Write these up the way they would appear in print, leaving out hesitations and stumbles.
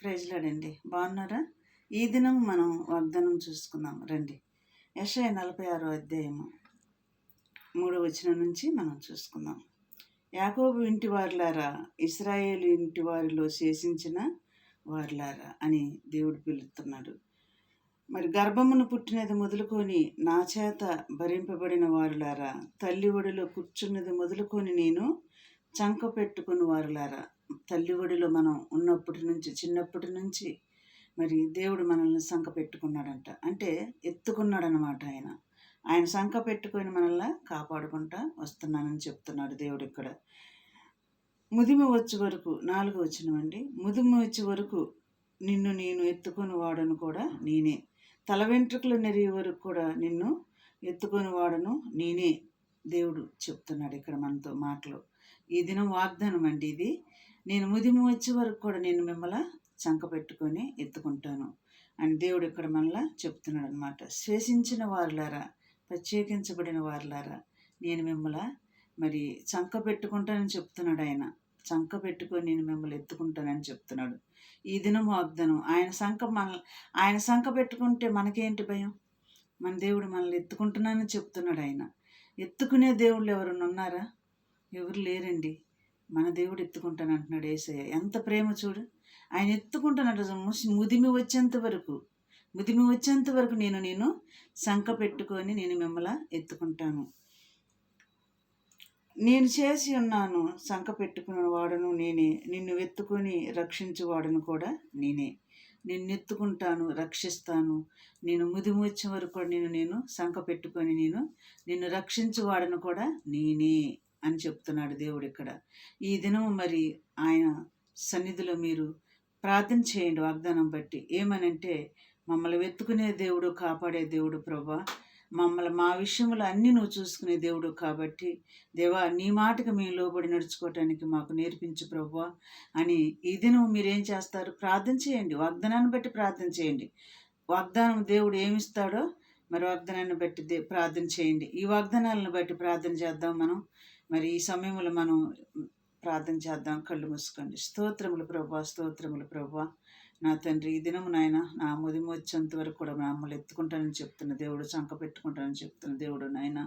Praise lord. బాగున్నారా? ఈ దినం మనం వాగ్దానం చూసుకుందాం రండి. యెషయా 46 అధ్యాయము 3వ వచనం నుంచి మనం చూసుకుందాం. యాకోబు ఇంటి వారులారా, ఇశ్రాయేలు ఇంటి వారిలో శేషించిన వారులారా అని దేవుడు పిలుస్తున్నాడు. మరి గర్భమును పుట్టినది మొదలుకొని నా చేత భరింపబడిన వారులారా, తల్లి ఒడిలో కూర్చున్నది మొదలుకొని నేను చంక పెట్టుకుని వారులారా. తల్లి ఒడిలో మనం ఉన్నప్పటి నుంచి, చిన్నప్పటి నుంచి మరి దేవుడు మనల్ని సంక పెట్టుకున్నాడంట. అంటే ఎత్తుకున్నాడు అనమాట. ఆయన సంక పెట్టుకొని మనల్ని కాపాడుకుంటా వస్తున్నానని చెప్తున్నాడు దేవుడు ఇక్కడ. ముదిమి వచ్చే వరకు 4వ వచనం అండి. ముదిమి వచ్చే వరకు నిన్ను నేను ఎత్తుకొని వాడను కూడా నేనే. తల వెంట్రుకలు నెరిగే వరకు కూడా నిన్ను ఎత్తుకొని వాడను నేనే. దేవుడు చెప్తున్నాడు ఇక్కడ మనతో మాటలు. ఈ దినం వాగ్దానం అండి ఇది. నేను ముదిమి వచ్చే వరకు కూడా నేను మిమ్మల్ని చంక పెట్టుకొని ఎత్తుకుంటాను అని దేవుడు ఇక్కడ మనలా చెప్తున్నాడు అనమాట. శేషించిన వారులారా, ప్రత్యేకించబడిన వారులారా, నేను మిమ్మల్ని మరి చంక పెట్టుకుంటానని చెప్తున్నాడు. చంక పెట్టుకొని నేను మిమ్మల్ని ఎత్తుకుంటానని చెప్తున్నాడు. ఈ దినం వాగ్దానం. ఆయన సంక పెట్టుకుంటే మనకేంటి భయం? మన దేవుడు మనల్ని ఎత్తుకుంటున్నానని చెప్తున్నాడు. ఎత్తుకునే దేవుళ్ళు ఎవరన్నా ఉన్నారా? ఎవరు లేరండి. మన దేవుడు ఎత్తుకుంటాను అంటున్నాడు యేసయ్య. ఎంత ప్రేమ చూడు. ఆయన ఎత్తుకుంటున్నాడు. ముదిమి వచ్చేంత వరకు నేను సంక పెట్టుకొని నేను మిమ్మల్ని ఎత్తుకుంటాను. నేను చేసి ఉన్నాను. సంక పెట్టుకున్న వాడను నేనే. నిన్ను ఎత్తుకొని రక్షించువాడను కూడా నేనే. నిన్ను ఎత్తుకుంటాను, రక్షిస్తాను. నేను ముదిమి వచ్చే వరకు కూడా నేను సంక పెట్టుకొని నిన్ను రక్షించువాడను కూడా నేనే అని చెప్తున్నాడు దేవుడు ఇక్కడ. ఈ దినం మరి ఆయన సన్నిధిలో మీరు ప్రార్థన చేయండి వాగ్దానం బట్టి. ఏమనంటే, మమ్మల్ని వెతుకునే దేవుడు, కాపాడే దేవుడు ప్రభా. మా విషయంలో అన్నీ నువ్వు చూసుకునే దేవుడు కాబట్టి దేవా, నీ మాటకు మేము లోబడి నడుచుకోవటానికి మాకు నేర్పించు ప్రభా అని ఈ దినం మీరేం చేస్తారు? ప్రార్థన చేయండి. వాగ్దానాన్ని బట్టి ప్రార్థన చేయండి. వాగ్దానం దేవుడు ఏమిస్తాడో మరి వాగ్దానాన్ని బట్టి ప్రార్థన చేయండి. ఈ వాగ్దానాలను బట్టి ప్రార్థన చేద్దాం మనం. మరి ఈ సమయంలో మనం ప్రార్థన చేద్దాం. కళ్ళు మూసుకోండి. స్తోత్రములు ప్రభా, నా తండ్రి. ఈ దినము నాయన, నా ముదిమి వచ్చేంత వరకు కూడా మమ్మల్ని ఎత్తుకుంటానని చెప్తున్న దేవుడు, చంక పెట్టుకుంటానని చెప్తున్న దేవుడు నాయన.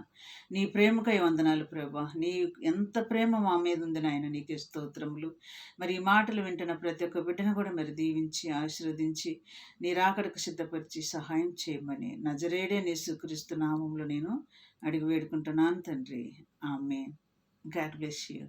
నీ ప్రేమకై వందనాలు ప్రభా. నీ ఎంత ప్రేమ మా మీద ఉంది నాయన, నీకే స్తోత్రములు. మరి ఈ మాటలు వింటున్న ప్రతి ఒక్క బిడ్డను కూడా మరి దీవించి ఆశీర్వదించి నీ రాకడకు సిద్ధపరిచి సహాయం చేయమని నజరేయుడైన యేసుక్రీస్తు నామములో నేను అడిగి వేడుకుంటున్నాను తండ్రి. ఆమేన్. God bless you.